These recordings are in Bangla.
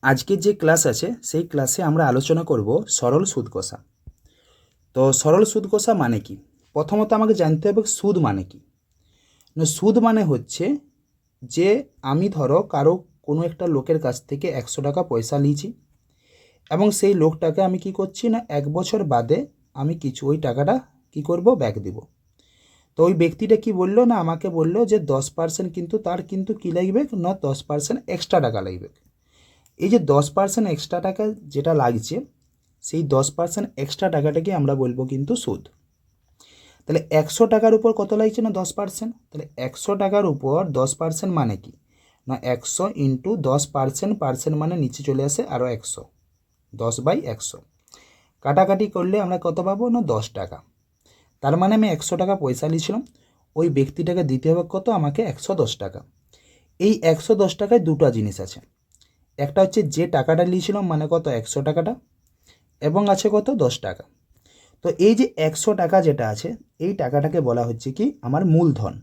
আজকের যে ক্লাস আছে সেই ক্লাসে আমরা আলোচনা করব সরল সুদ কষা। তো সরল সুদ কষা মানে কি? প্রথমত আমাকে জানতে হবে সুদ মানে কি। না, সুদ মানে হচ্ছে যে আমি ধরো কারো কোনো একটা লোকের কাছ থেকে 100 টাকা পয়সা নিয়েছি এবং সেই লোকটাকে আমি কি করছি না 1 বছর বাদে আমি কিছু ওই টাকাটা কি করব, ব্যাক দিব। তো ওই ব্যক্তিটা কি বললো না, আমাকে বললো যে 10% কিন্তু তার কিন্তু কী লাগবে না, 10% এক্সট্রা টাকা লাগবে। এই যে 10% এক্সট্রা টাকা যেটা লাগছে, সেই 10% এক্সট্রা টাকাটাকে আমরা বলবো কিন্তু সুদ। তাহলে 100 টাকার উপর কত লাগছে না 10%। তাহলে 100 টাকার উপর 10% মানে কি না 100 ইন্টু 10%, পার্সেন্ট মানে নিচে চলে আসে আরও 100, 10/100 কাটাকাটি করলে আমরা কত পাবো না 10 টাকা। তার মানে আমি 100 টাকা পয়সা নিয়েছিলাম, ওই ব্যক্তিটাকে দিতে হবে কত, আমাকে 110 টাকা। এই 110 টাকায় দুটো জিনিস আছে, একটা হচ্ছে যে টাকাটা নিয়েছিলাম মানে কত 100 টাকাটা, এবং আছে কত 10 টাকা। তো এই যে 100 টাকা যেটা আছে এই টাকাটাকে বলা হচ্ছে কি আমার মূলধন।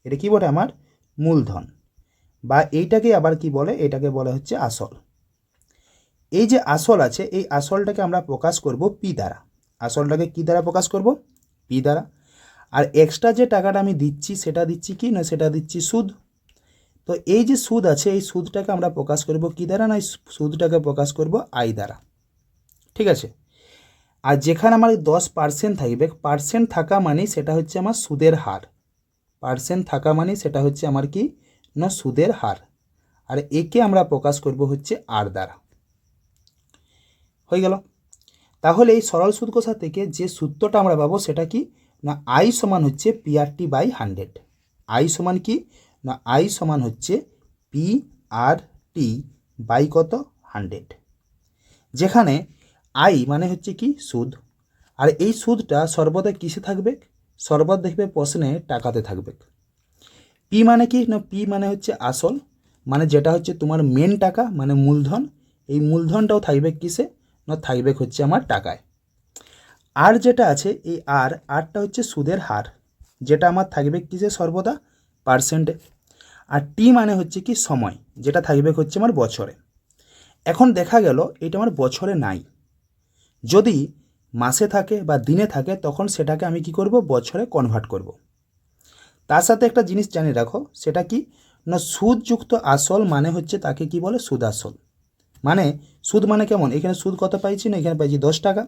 এটা কি বলে আমার মূলধন, বা এইটাকে আবার কি বলে, এটাকে বলা হচ্ছে আসল। এই যে আসল আছে এই আসলটাকে আমরা প্রকাশ করব পি দ্বারা। আসলটাকে কি দ্বারা প্রকাশ করব, পি দ্বারা। আর এক্সট্রা যে টাকাটা আমি দিচ্ছি সেটা দিচ্ছি কি না, সেটা দিচ্ছি সুদ। তো এই যে সুদ আছে এই সুদটাকে আমরা প্রকাশ করব কি দ্বারা না, সুদটাকে প্রকাশ করব আই দ্বারা। ঠিক আছে। আর যেখানে আমার 10% থাকবে, পার্সেন্ট থাকা মানে সেটা হচ্ছে আমার সুদের হার। পার্সেন্ট থাকা মানে সেটা হচ্ছে আমার কি না সুদের হার। আর একে আমরা প্রকাশ করব হচ্ছে আর দ্বারা। হয়ে গেল। তাহলে এই সরল সুদ কষা থেকে যে সূত্রটা আমরা পাবো সেটা কি না আই সমান হচ্ছে PRT বাই 100। আই সমান কি না আই সমান হচ্ছে PRT বাই কত 100, যেখানে আই মানে হচ্ছে কি সুদ। আর এই সুদটা সর্বদা কিসে থাকবে, সর্বদা দেখবে প্রশ্নে টাকাতে থাকবে। পি মানে কি না, পি মানে হচ্ছে আসল, মানে যেটা হচ্ছে তোমার মেন টাকা মানে মূলধন। এই মূলধনটাও থাকবে কিসে না, থাকবে হচ্ছে আমার টাকায়। আর যেটা আছে এই আরটা হচ্ছে সুদের হার, যেটা আমার থাকবে কিসে সর্বদা পার্সেন্টে। আর টি মানে হচ্ছে কি সময়, যেটা থাকবে হচ্ছে আমার বছরে। এখন দেখা গেল এটা আমার বছরে নাই, যদি মাসে থাকে বা দিনে থাকে তখন সেটাকে আমি কি করব, বছরে কনভার্ট করব। তার সাথে একটা জিনিস জানিয়ে রাখো, সেটা কি না সুদযুক্ত আসল মানে হচ্ছে তাকে কি বলে সুদ আসল। মানে সুদ মানে কেমন, এখানে সুদ কত পাইছি না, এখানে পাইছি 10 টাকা,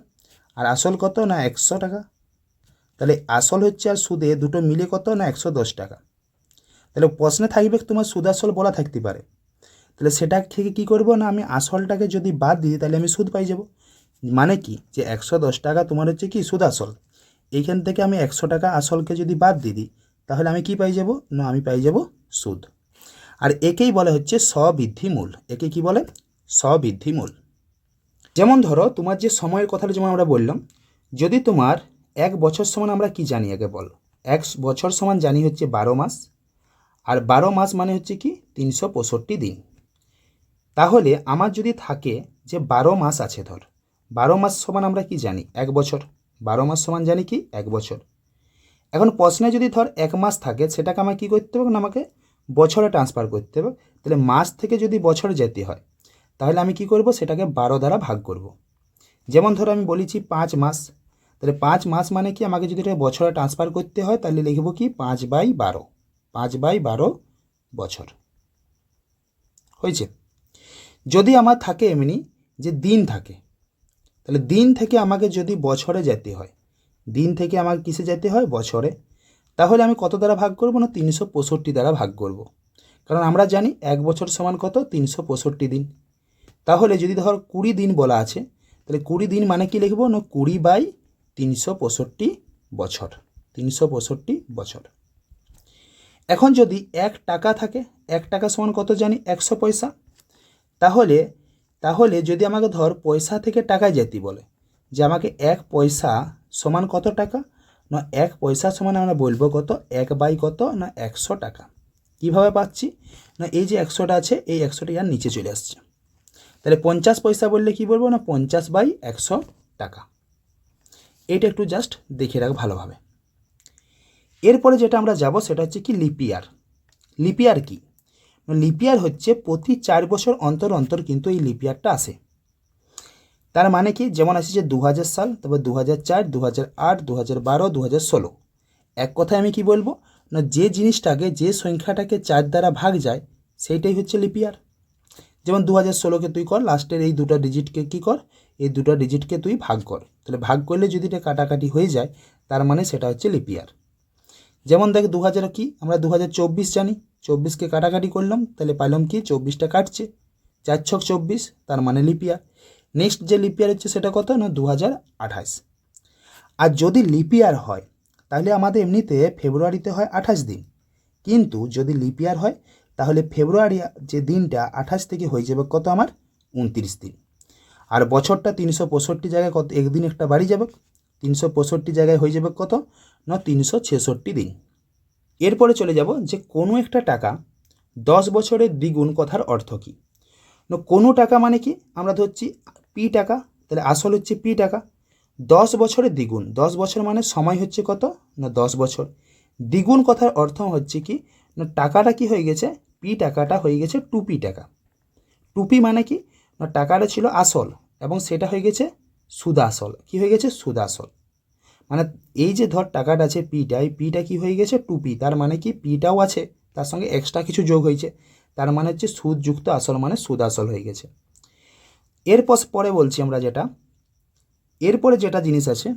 আর আসল কত না 100 টাকা। তাহলে আসল হচ্ছে আর সুদে দুটো মিলে কত না 110 টাকা। তাহলে প্রশ্নে থাকবে তোমার সুদ আসল বলা থাকতে পারে, তাহলে সেটা থেকে কী করবো না আমি আসলটাকে যদি বাদ দিই তাহলে আমি সুদ পাই যাব। মানে কি যে 110 টাকা তোমার হচ্ছে কি সুদ আসল, এইখান থেকে আমি 100 টাকা আসলকে যদি বাদ দিয়ে দিই তাহলে আমি কি পাই যাব না আমি পাই যাব সুদ। আর একেই বলে হচ্ছে স্ববৃদ্ধি মূল। একে কি বলে, স্ববৃদ্ধি মূল। যেমন ধরো তোমার যে সময়ের কথাটা যেমন আমরা বললাম, যদি তোমার 1 বছর সমান আমরা কি জানি আগে বল, 1 বছর সমান জানি হচ্ছে 12 মাস, আর 12 মাস মানে হচ্ছে কি 365 দিন। তাহলে আমার যদি থাকে যে 12 মাস আছে, ধর 12 মাস সমান আমরা কি জানি 1 বছর, 12 মাস সমান জানি কি 1 বছর। এখন প্রশ্নে যদি ধর 1 মাস থাকে সেটাকে আমাকে কী করতে হবে না, আমাকে বছরে ট্রান্সফার করতে হবে। তাহলে মাস থেকে যদি বছরে যেতে হয় তাহলে আমি কি করব, সেটাকে 12 দ্বারা ভাগ করব। যেমন ধরো আমি বলেছি 5 মাস, তাহলে 5 মাস মানে কি আমাকে যদি এটা বছরে ট্রান্সফার করতে হয় তাহলে লিখব কি 5/12, 5/12 বছর। হয়েছে। যদি আমার থাকে এমনি যে দিন থাকে, তাহলে দিন থেকে আমাকে যদি বছরে যেতে হয়, দিন থেকে আমাকে কিসে যেতে হয় বছরে, তাহলে আমি কত দ্বারা ভাগ করব না 365 দ্বারা ভাগ করব। কারণ আমরা জানি 1 বছর সমান কত 365 দিন। তাহলে যদি ধর 20 দিন বলা আছে, তাহলে 20 দিন মানে কি লিখব না 20/365 বছর, 365 বছর। এখন যদি 1 টাকা থাকে, 1 টাকা সমান কত জানি 100 পয়সা। তাহলে তাহলে যদি আমাকে ধর পয়সা থেকে টাকায় যেতে বলে, যে আমাকে 1 পয়সা সমান কত টাকা না 1 পয়সা সমান আমরা বলবো কত 1 কত না 100 টাকা। কীভাবে পাচ্ছি না এই যে 100টা আছে এই 100টা আর নিচে চলে আসছে। তাহলে 50 পয়সা বললে কি বলবো না 50/100 টাকা। এইটা একটু জাস্ট দেখে রাখ ভালোভাবে। এরপরে যেটা আমরা যাব সেটা হচ্ছে কি লিপিয়ার। লিপিয়ার কি লিপ ইয়ার হচ্ছে প্রতি 4 বছর অন্তর অন্তর কিন্তু এই লিপ ইয়ারটা আসে। তার মানে কি, যেমন আছে যে 2000 সাল, তারপর 2004, 2008, 2012, 2016। এক কথায় আমি কি বলবো না, যে জিনিসটাকে, যে সংখ্যাটাকে 4 দ্বারা ভাগ যায় সেইটাই হচ্ছে লিপ ইয়ার। যেমন 2016কে তুই কর, লাস্টের এই দুটো ডিজিটকে কী কর, এই দুটো ডিজিটকে তুই ভাগ কর, তাহলে ভাগ করলে যদি এটা কাটাকাটি হয়ে যায় তার মানে সেটা হচ্ছে লিপ ইয়ার। যেমন দেখ 2000 কি, আমরা 2024 জানি, 24কে কাটাকাটি করলাম তাহলে পাইলাম কি 24টা কাটছে, 4 ছক 24, তার মানে লিপ ইয়ার। নেক্সট যে লিপ ইয়ার হচ্ছে সেটা কত না 2028। আর যদি লিপ ইয়ার হয় তাহলে আমাদের এমনিতে ফেব্রুয়ারিতে হয় 28 দিন, কিন্তু যদি লিপ ইয়ার হয় তাহলে ফেব্রুয়ারি যে দিনটা 28 থেকে হয়ে যাবে কত আমার 29 দিন। আর বছরটা 365 জায়গায় কত একদিন একটা বাড়ি যাবে, 365 জায়গায় হয়ে যাবে কত না 366 দিন। এরপরে চলে যাব যে কোনো একটা টাকা 10 বছরের দ্বিগুণ কথার অর্থ কী না, কোনো টাকা মানে কি, আমরা ধরছি পি টাকা, তাহলে আসল হচ্ছে পি টাকা, 10 বছরের দ্বিগুণ, 10 বছর মানে সময় হচ্ছে কত না 10 বছর, দ্বিগুণ কথার অর্থ হচ্ছে কি না টাকাটা কি হয়ে গেছে, পি টাকাটা হয়ে গেছে 2p টাকা। 2p মানে কি না টাকাটা ছিল আসল এবং সেটা হয়ে গেছে সুদাসল, কি হয়ে গেছে সুদাসল। মানে এই যে ধর টাকাটা আছে পিটা, এই পিটা কি হয়ে গেছে 2p, তার মানে কি পিটাও আছে তার সঙ্গে এক্সট্রা কিছু যোগ হয়েছে, তার মানে হচ্ছে সুদযুক্ত আসল মানে সুদাসল হয়ে গেছে। এরপর পরে বলছি আমরা যেটা, এরপরে যেটা জিনিস আছে,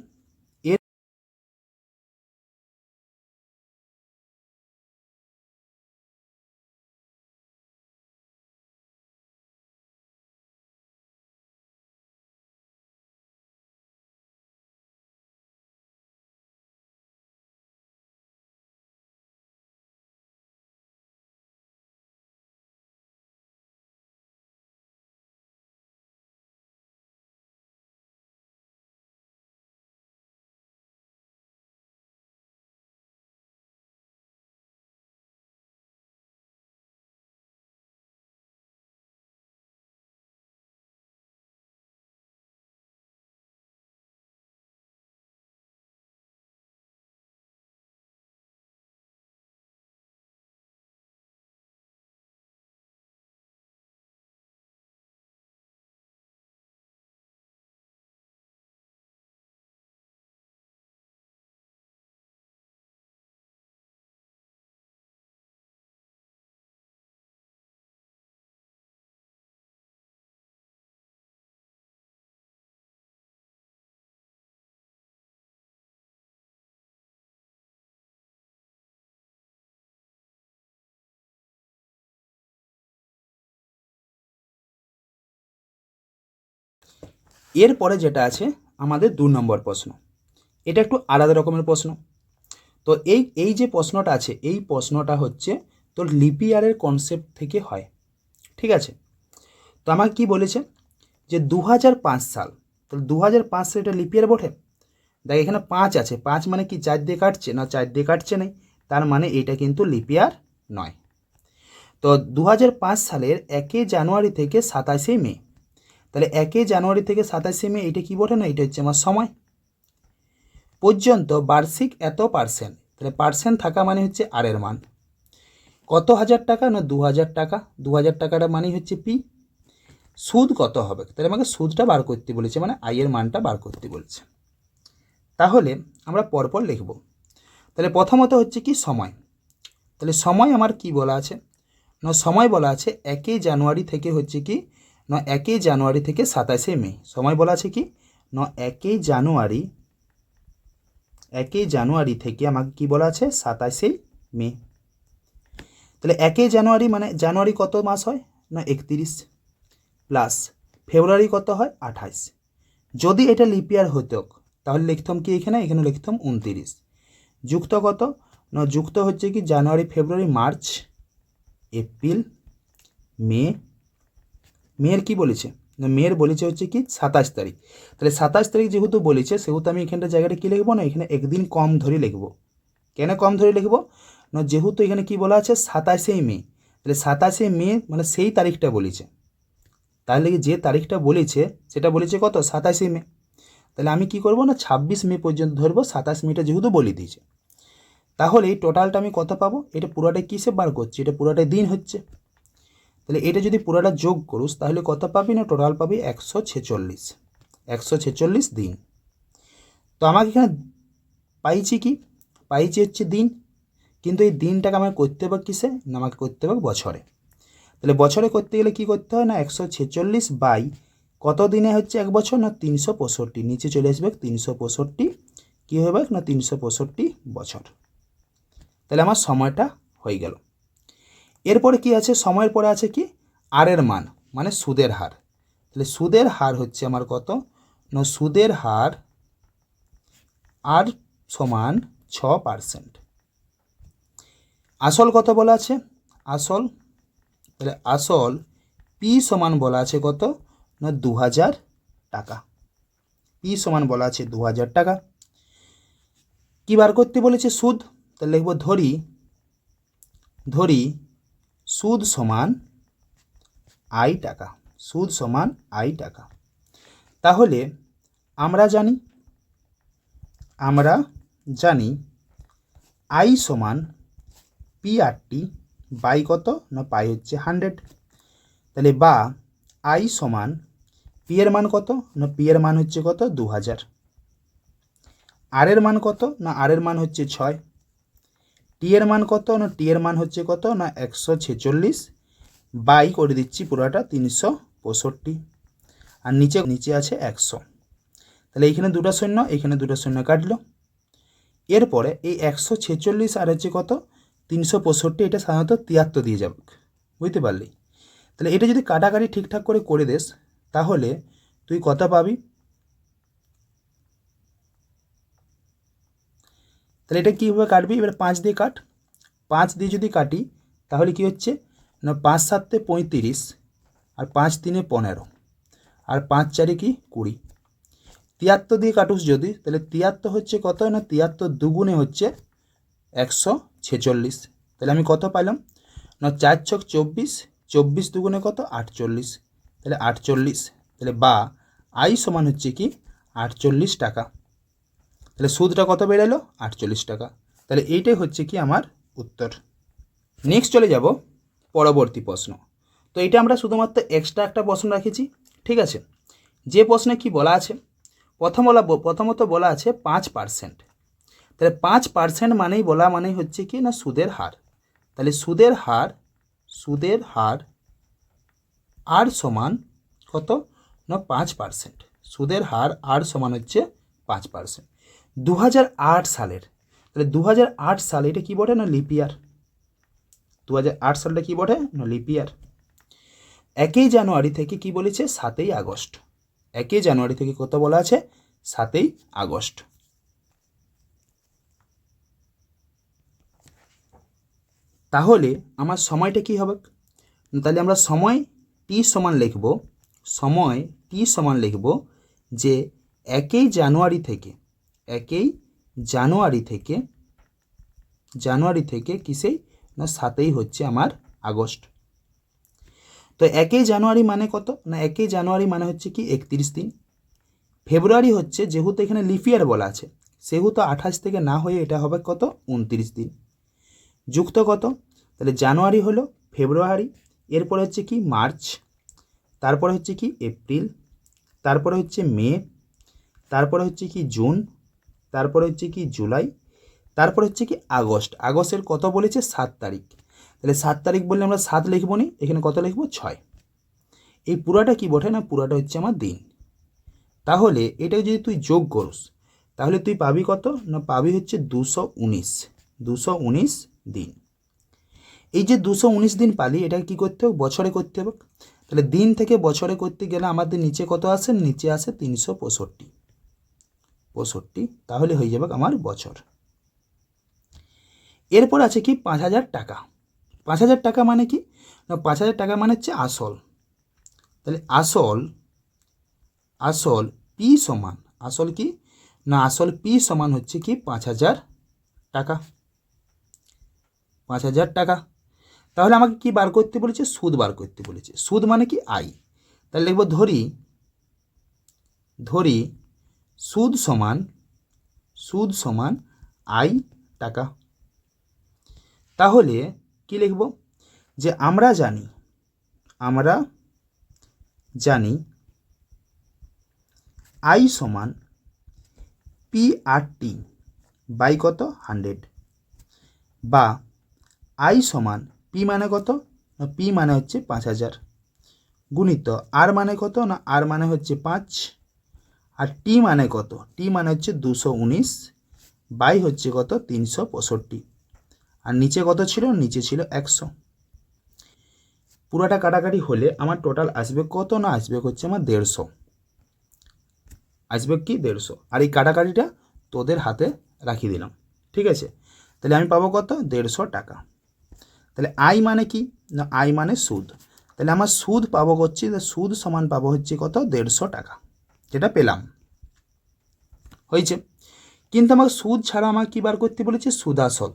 এরপরে যেটা আছে আমাদের 2 নম্বর প্রশ্ন, এটা একটু আলাদা রকমের প্রশ্ন। তো এই যে প্রশ্নটা আছে, এই প্রশ্নটা হচ্ছে তোর লিপ ইয়ারের কনসেপ্ট থেকে হয়, ঠিক আছে। তো আমাকে কি বলেছে যে 2005 সাল, তো 2005 সালে এটা লিপ ইয়ার বটে। দেখ এখানে 5 আছে, 5 মানে কি 4 দিয়ে কাটছে না, 4 দিয়ে কাটছে নেই, তার মানে এটা কিন্তু লিপ ইয়ার নয়। তো 2005 সালের 1 জানুয়ারি থেকে 27 মে, তাহলে 1 জানুয়ারি থেকে 27 মে এটা কি বটে না, এটা হচ্ছে আমার সময় পর্যন্ত বার্ষিক এত পার্সেন্ট, তাহলে পার্সেন্ট থাকা মানে হচ্ছে আর এর মান কত হাজার টাকা না 2000 টাকা, 2000 টাকাটা মানে হচ্ছে পি। সুদ কত হবে, তাহলে আমাকে সুদটা বার করতে বলেছে, মানে আয়ের মানটা বার করতে বলেছে। তাহলে আমরা পরপর লিখব। তাহলে প্রথমত হচ্ছে কি সময়, তাহলে সময় আমার কি বলা আছে না, সময় বলা আছে 1 জানুয়ারি থেকে হচ্ছে কি না 1 জানুয়ারি থেকে 27 মে, সময় বলা আছে কি না 1 জানুয়ারি, 1 জানুয়ারি থেকে আমাকে কি বলা আছে 27 মে। তাহলে 1 জানুয়ারি মানে জানুয়ারি কত মাস হয় না 31, প্লাস ফেব্রুয়ারি কত হয় 28। যদি এটা লিপ ইয়ার হতো তাহলে লিখতাম কি এখানে, এখানে লিখতাম 29, যুক্ত কত না যুক্ত হচ্ছে কি জানুয়ারি, ফেব্রুয়ারি, মার্চ, এপ্রিল, মে। মেয়ের কি বলেছে না, মেয়ের বলেছে হচ্ছে কি 27 তারিখ, তাহলে 27 তারিখ যেহেতু বলেছে সেহেতু আমি এখানটা জায়গাটা কী লিখবো না, এখানে একদিন কম ধরে লিখবো। কেন কম ধরে লিখবো না, যেহেতু এখানে কি বলা আছে 27 মে, তাহলে 27 মে মানে সেই তারিখটা বলেছে, তাহলে যে তারিখটা বলেছে সেটা বলেছে কত 27 মে, তাহলে আমি কি করব না 26 মে পর্যন্ত ধরবো, 27 মেটা যেহেতু বলে দিয়েছে। তাহলে এই টোটালটা আমি কত পাবো, এটা পুরোটাই কিসে বার করছি, এটা পুরোটাই দিন হচ্ছে, তাহলে এটা যদি পুরোটা যোগ করিস তাহলে কত পাবি না টোটাল পাবি 146, 146 দিন। তো আমাকে এখানে পাইছি কি, পাইছি হচ্ছে দিন, কিন্তু এই দিনটাকে আমাকে করতে হবে কিসে না আমাকে করতে হবে বছরে। তাহলে বছরে করতে গেলে কি করতে হয় না 146 বাই কত দিনে হচ্ছে এক বছর না 365, নিচে চলে আসবে 365, কী হবে না 365 বছর। তাহলে আমার সময়টা হয়ে গেল। এরপরে কি আছে, সময়ের পরে আছে কি আর এর মান, মানে সুদের হার। তাহলে সুদের হার হচ্ছে আমার কত না সুদের হার আর সমান 6%। আসল কত বলা আছে, আসল, তাহলে আসল পি সমান বলা আছে কত না 2000 টাকা, পি সমান বলা আছে 2000 টাকা। কী বার করতে বলেছে সুদ, তাহলে লিখব ধরি, ধরি সুদ সমান আই টাকা, সুদ সমান আই টাকা। তাহলে আমরা জানি, আমরা জানি আই সমান পি আর টি বাই কত না পাই হচ্ছে 100। তাহলে বা আই সমান পি এর মান কত না পি এর মান হচ্ছে কত 2000, আর এর মান কত না আর এর মান হচ্ছে 6, টি এর মান কত না টি এর মান হচ্ছে কত না 146 বাই করে দিচ্ছি পুরোটা 365, আর নিচে নিচে আছে 100। তাহলে এইখানে দুটো শূন্য, এখানে দুটো শূন্য কাটলো। এরপরে এই 146 আর হচ্ছে কত 365, এটা সাধারণত 73 দিয়ে যাবে, বুঝতে পারলি। তাহলে এটা যদি কাটাকাটি ঠিকঠাক করে দিস তাহলে তুই কত পাবি, তাহলে এটা কীভাবে কাটবি, এবার 5 দিয়ে কাট, 5 দিয়ে যদি কাটি তাহলে কি হচ্ছে না 5 7 35, আর 5 3 15, আর 5 4 কি 20। 73 দিয়ে কাটুস যদি, তাহলে 73 হচ্ছে কত না 73 দুগুণে হচ্ছে 146। তাহলে আমি কত পাইলাম না 4 ছক 24, 24 দুগুণে কত 48, তাহলে 48। তাহলে বা আই সমান হচ্ছে কি 48 টাকা। তাহলে সুদটা কত বেরোলো 48 টাকা। তাহলে এইটাই হচ্ছে কি আমার উত্তর। নেক্সট চলে যাব পরবর্তী প্রশ্ন। তো এটা আমরা শুধুমাত্র এক্সট্রা একটা প্রশ্ন রাখেছি, ঠিক আছে। যে প্রশ্নে কি বলা আছে, প্রথমত বলা আছে 5%। তাহলে 5% মানেই বলা মানেই হচ্ছে কি না সুদের হার। তাহলে সুদের হার, সুদের হার আর সমান কত না 5%, সুদের হার আর সমান হচ্ছে 5%। 2008 সালের, তাহলে 2008 সালে এটা কী বটে না লিপ ইয়ার, 2008 সালটা কী বটে না লিপ ইয়ার। 1 জানুয়ারি থেকে কি বলেছে 7 আগস্ট, 1 জানুয়ারি থেকে কত বলা আছে 7 আগস্ট। তাহলে আমার সময়টা কি হবে, তাহলে আমরা সময় টি সমান লিখব, সময় টি সমান লিখব যে 1 জানুয়ারি থেকে, 1 জানুয়ারি থেকে কিসেই না 7 হচ্ছে আমার আগস্ট। তো 1 জানুয়ারি মানে কত না 1 জানুয়ারি মানে হচ্ছে কি 31 দিন। ফেব্রুয়ারি হচ্ছে যেহেতু এখানে লিপ ইয়ার বলা আছে সেহেতু 28 থেকে না হয়ে এটা হবে কত 29 দিন, যুক্ত কত, তাহলে জানুয়ারি হলো, ফেব্রুয়ারি, এরপরে হচ্ছে কি মার্চ, তারপরে হচ্ছে কি এপ্রিল, তারপরে হচ্ছে মে, তারপরে হচ্ছে কি জুন, তারপরে হচ্ছে কি জুলাই, তারপরে হচ্ছে কি আগস্ট। আগস্টের কত বলেছে 7 তারিখ, তাহলে 7 তারিখ বললে আমরা 7 লিখব নি, এখানে কত লিখব 6। এই পুরাটা কি বটে না পুরাটা হচ্ছে আমার দিন। তাহলে এটা যদি তুই যোগ করস তাহলে তুই পাবি কত না পাবি হচ্ছে 219 দিন। এই যে 219 দিন পালি এটা কি করতে হবে বছরে করতে হবে। তাহলে দিন থেকে বছরে করতে গেলে আমাদের নিচে কত আসে, নিচে আসে 365, তাহলে হয়ে যাবে আমার বছর। এরপর আছে কি 5000 টাকা। 5000 টাকা মানে কি না 5000 টাকা মানে হচ্ছে আসল। তাহলে আসল, আসল পি সমান, আসল কি না আসল পি সমান হচ্ছে কি 5000 টাকা, 5000 টাকা। তাহলে আমাকে কি বার করতে বলেছে, সুদ বার করতে বলেছে। সুদ মানে কি আই, তাহলে লিখব ধরি, ধরি সুদ সমান, সুদ সমান আই টাকা। তাহলে কি লিখব যে আমরা জানি, আমরা জানি আই সমান PRT বাই কত 100, বা আই সমান পি মানে কত না পি মানে হচ্ছে 5000 গুণিত আর মানে কত না আর মানে হচ্ছে 5, আর টি মানে কত টি মানে হচ্ছে 219 বাই হচ্ছে কত 365, আর নিচে কত ছিল নিচে ছিল 100। পুরোটা কাটাকাটি হলে আমার টোটাল আসবে কত না আসবে হচ্ছে আমার 150, আসবে কি 150, আর এই কাটাকাটিটা তোদের হাতে রাখিয়ে দিলাম, ঠিক আছে। তাহলে আমি পাবো কত 150 টাকা। তাহলে আই মানে কি না আই মানে সুদ, তাহলে আমার সুদ পাবো করছি, সুদ সমান পাবো হচ্ছে কত 150 টাকা, যেটা পেলাম হয়েছে। কিন্তু আমাকে সুদ ছাড়া আমাকে কী বার করতে বলেছে সুদাসল।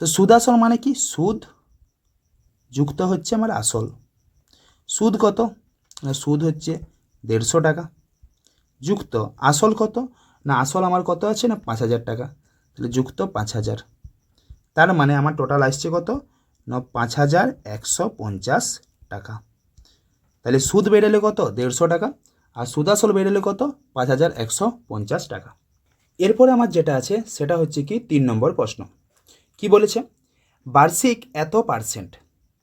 তো সুদাসল মানে কি সুদ যুক্ত হচ্ছে আমার আসল। সুদ কত না সুদ হচ্ছে 150 টাকা যুক্ত আসল কত না আসল আমার কত আছে না 5000 টাকা, তাহলে যুক্ত 5000, তার মানে আমার টোটাল আসছে কত না 5150 টাকা। তাহলে সুদ বেড়েলে কত 150 টাকা, আর সুদাসল বেড়েলে কত 5150 টাকা। এরপরে আমার যেটা আছে সেটা হচ্ছে কি 3 নম্বর প্রশ্ন। কি বলেছে বার্ষিক এত পার্সেন্ট,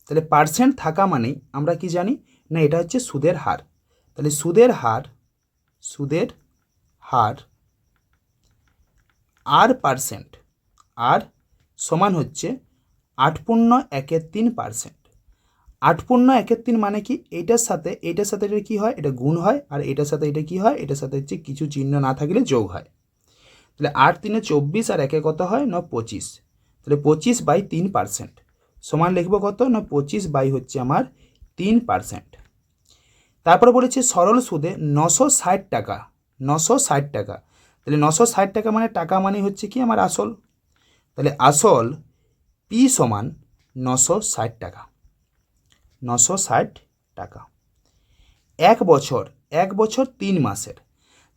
তাহলে পার্সেন্ট থাকা মানেই আমরা কি জানি না এটা হচ্ছে সুদের হার। তাহলে সুদের হার আর পার্সেন্ট, আর সমান হচ্ছে 8.13%। 8.13 মানে কি এইটার সাথে এটা কি হয় এটা গুণ হয়, আর এটার সাথে এটা কি হয় এটার সাথে হচ্ছে কিছু চিহ্ন না থাকলে যোগ হয়। তাহলে 8 3 24 আর 1 কত হয় না 25, তাহলে 25/3% সমান লিখবো কত না 25 বাই হচ্ছে আমার 3%। তারপরে বলেছে সরল সুদে 960 টাকা, 960 টাকা, তাহলে 960 টাকা মানে টাকা মানে হচ্ছে কি আমার আসল, তাহলে আসল পি সমান 960 টাকা, 960 টাকা। এক বছর 3 মাসের,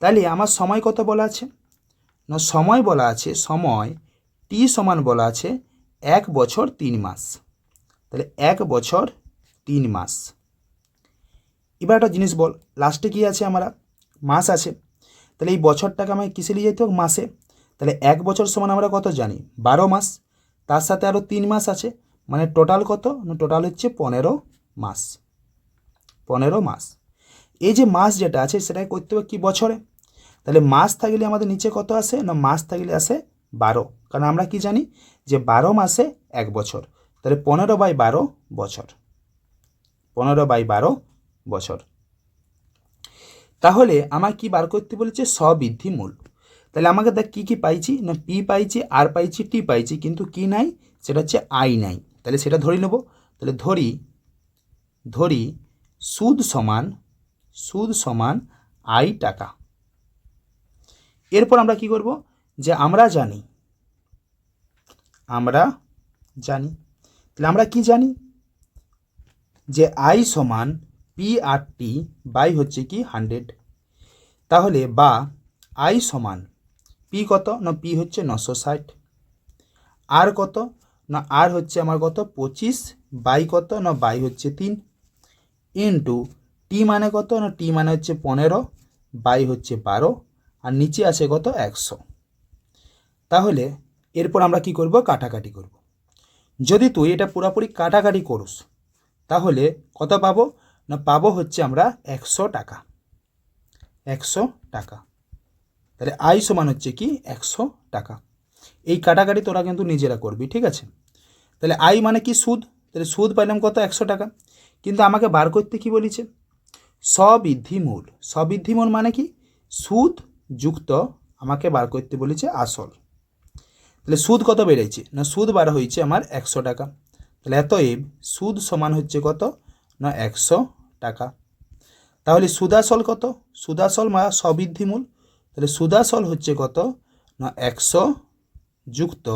তাহলে আমার সময় কত বলা আছে না সময় বলা আছে সময় টি সমান বলা আছে 1 বছর 3 মাস, তাহলে 1 বছর 3 মাস। এবার একটা জিনিস বল লাস্টে কি আছে আমরা মাস আছে, তাহলে এই বছরটাকে আমাকে কিসে নিয়ে যেতে হবে মাসে, তাহলে 1 বছর সমান আমরা কত জানি 12 মাস, তার সাথে আরও 3 মাস আছে, মানে টোটাল কত না টোটাল হচ্ছে 15 মাস, 15 মাস। এই যে মাস যেটা আছে সেটাকে করতে হবে কি বছরে, তাহলে মাস থাকলে আমাদের নিচে কত আসে না মাস থাকলে আসে 12, কারণ আমরা কি জানি যে 12 মাসে 1 বছর, তাহলে 15/12 বছর, 15/12 বছর। তাহলে আমার কি বার করতে বলেছে স্ববৃদ্ধি মূল। তাহলে আমাকে দেখ কী কী পাইছি না পি পাইছি আর পাইছি টি পাইছি, কিন্তু কি নাই সেটা হচ্ছে আই নাই, তাহলে সেটা ধরে নেব। তাহলে ধরি সুদ সমান আই টাকা। এরপর আমরা কি করব যে আমরা জানি তাহলে আমরা কি জানি যে আই সমান PRT বাই হচ্ছে কি 100, তাহলে বা আই সমান পি কত না পি হচ্ছে 960, আর কত না আর হচ্ছে আমার কত 25 বাই কত না বাই হচ্ছে 3, ইন্টু টি মানে কত না টি মানে হচ্ছে 15 বাই হচ্ছে 12, আর নিচে আছে কত 100। তাহলে এরপর আমরা কি করব কাটাকাটি করব। যদি তুই এটা পুরোপুরি কাটাকাটি করস তাহলে কত পাবো না পাবো হচ্ছে আমরা 100 টাকা, 100 টাকা। তাহলে আই সমান হচ্ছে কি 100 টাকা। এই কাটাকাটি তোরা কিন্তু নিজেরা করবি, ঠিক আছে। তাহলে আই মানে কি সুদ, তাহলে সুদ পাইলাম কত 100 টাকা, কিন্তু আমাকে বার করতে কি বলেছে স্ববৃদ্ধি মূল মানে কি সুদ যুক্ত আমাকে বার করতে বলেছে আসল। তাহলে সুদ কত বেড়েছে না সুদ বার হয়েছে আমার 100 টাকা, তাহলে অতএব সুদ সমান হচ্ছে কত না 100 টাকা। তাহলে সুদাসল কত সুদাসল মা স্ববৃদ্ধি মূল, তাহলে সুদাসল হচ্ছে কত না 100 যুক্ত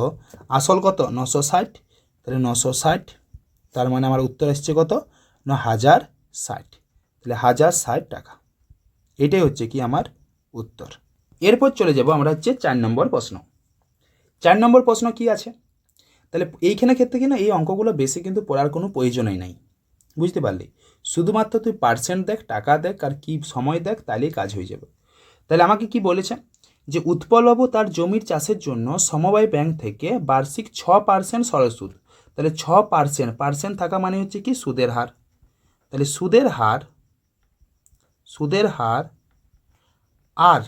আসল কত 960, তাহলে 960, তার মানে আমার উত্তর আসছে কত না 1060, তাহলে 1060 টাকা। এটাই হচ্ছে কি আমার উত্তর। এরপর চলে যাব আমরা হচ্ছে 4 নম্বর প্রশ্ন। 4 নম্বর প্রশ্ন কি আছে, তাহলে এইখানে ক্ষেত্রে কিনা এই অঙ্কগুলো বেশি কিন্তু পড়ার কোনো প্রয়োজনই নাই, বুঝতে পারলি? শুধুমাত্র তুই পার্সেন্ট দেখ, টাকা দেখ আর কি সময় দেখ, তাহলেই কাজ হয়ে যাবে। তাহলে আমাকে কি বলেছে, যে উৎপলবাবু তার জমির চাষের জন্য সমবায় ব্যাংক থেকে বার্ষিক 6% সরল সুদ। তাহলে 6% পার্সেন্ট থাকা মানে হচ্ছে কি সুদের হার। তাহলে সুদের হার আর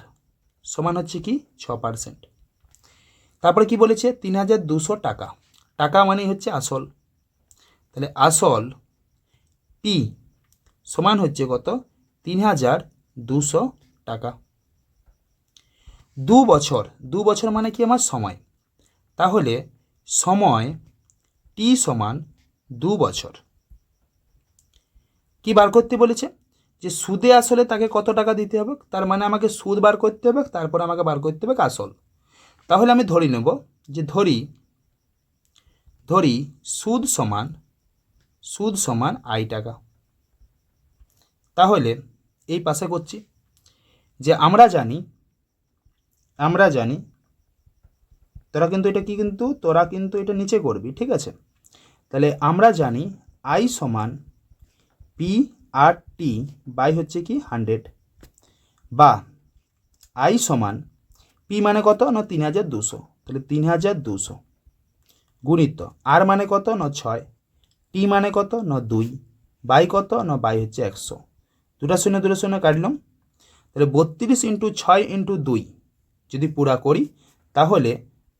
সমান হচ্ছে কি 6%। তারপরে কি বলেছে 3200 টাকা, টাকা মানে হচ্ছে আসল। তাহলে আসল পি সমান হচ্ছে কত 3200 টাকা। 2 বছর মানে কি আমার সময়, তাহলে সময় টি সমান 2 বছর। কি বার করতে বলেছে, যে সুদে আসলে তাকে কত টাকা দিতে হবে, তার মানে আমাকে সুদ বার করতে হবে, তারপর আমাকে বার করতে হবে আসল। তাহলে আমি ধরি নেব যে ধরি সুদ সমান আই টাকা। তাহলে এই পাশে করছি যে আমরা জানি তোরা কিন্তু এটা নিচে করবি, ঠিক আছে? তাহলে আমরা জানি আই সমান পি আর টি বাই হচ্ছে কি 100, বা আই সমান পি মানে কত না 3200, তাহলে 3200 গুণিত আর মানে কত না 6, টি মানে কত না 2, বাই কত না বাই হচ্ছে 100, দুটা শূন্য কাটলাম। তাহলে 32 ইন্টু 6 ইন্টু 2 যদি পুরা করি তাহলে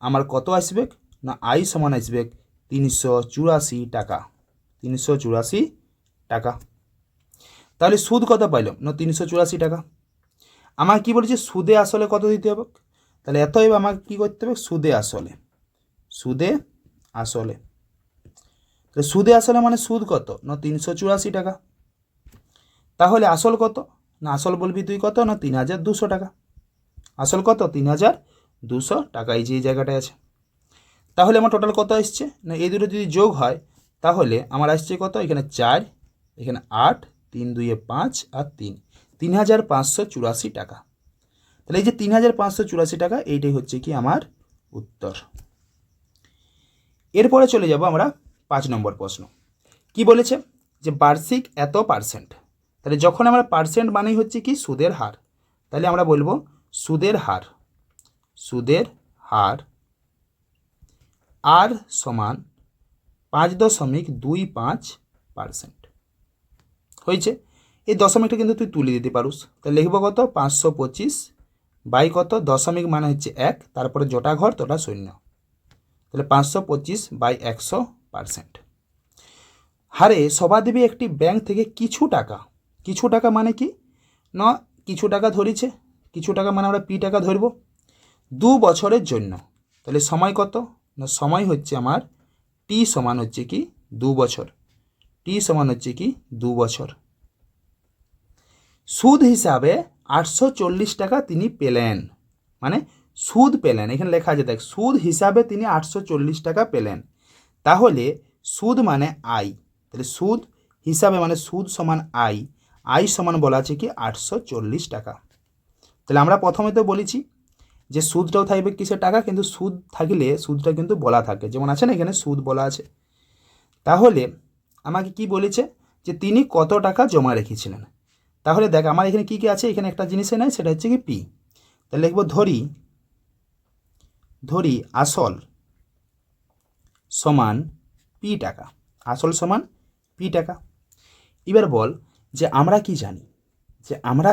আমার কত আসবে না আই সমান আসবে 384 টাকা। 384 টাকা। তাহলে সুদ কত পাইলাম না 384 টাকা। আমাকে কি বলেছে সুদে আসলে কত দিতে হবে, তাহলে এতএব আমাকে কি করতে হবে সুদে আসলে তাহলে সুদে আসলে মানে সুদ কত না 384 টাকা। তাহলে আসল কত না আসল বলবি তুই কত না 3200 টাকা। আসল কত 3200 টাকা, এই যে এই জায়গাটায় আছে। তাহলে আমার টোটাল কত আসছে না এই দুটো যদি যোগ হয় তাহলে আমার আসছে কত, এখানে 4, এখানে 8, 3 2 5 আর 3, 3584 টাকা। তাহলে এই যে 3584 টাকা, এইটাই হচ্ছে কি আমার উত্তর। এরপরে চলে যাব আমরা 5 নম্বর প্রশ্ন। কি বলেছে যে বার্ষিক এত পার্সেন্ট। তাহলে যখন আমরা পার্সেন্ট মানেই হচ্ছে কি সুদের হার, তাহলে আমরা বলবো সুদের হার আর সমান 5.25%। হয়েছে, এই দশমিকটা কিন্তু তুই তুলে দিতে পারুস। তাহলে লিখব কত 525 বাই কত দশমিক মানে হচ্ছে 1, তারপরে জোটা ঘর তোটা শূন্য, তাহলে 525 বাই 100%। হারে সবাদেবী একটি ব্যাংক থেকে কিছু টাকা মানে কি না কিছু টাকা ধরেছে, কিছু টাকা মানে আমরা পি টাকা ধরব 2 বছরের জন্য। তাহলে সময় কত না সময় হচ্ছে আমার টি সমান হচ্ছে কি 2 বছর, টি সমান হচ্ছে কি 2 বছর। সুদ হিসাবে 840 টাকা তিনি পেলেন, মানে সুদ পেলেন, এখানে লেখা আছে দেখ সুদ হিসাবে তিনি 840 টাকা পেলেন। তাহলে সুদ মানে আই, তাহলে সুদ হিসাবে মানে সুদ সমান আই সমান বলা আছে কি 840 টাকা। তাহলে আমরা প্রথমে তো বলেছি যে সুদটাও থাকবে কিসের টাকা, কিন্তু সুদ থাকলে সুদটা কিন্তু বলা থাকে, যেমন আছে না এখানে সুদ বলা আছে। তাহলে আমাকে কি বলেছে যে তিনি কত টাকা জমা রেখেছিলেন। তাহলে দেখ আমার এখানে কি আছে, এখানে একটা জিনিসে নেই, সেটা হচ্ছে কি পি। তাহলে লিখব ধরি আসল সমান পি টাকা, আসল সমান পি টাকা। এবার বল যে আমরা কি জানি, যে আমরা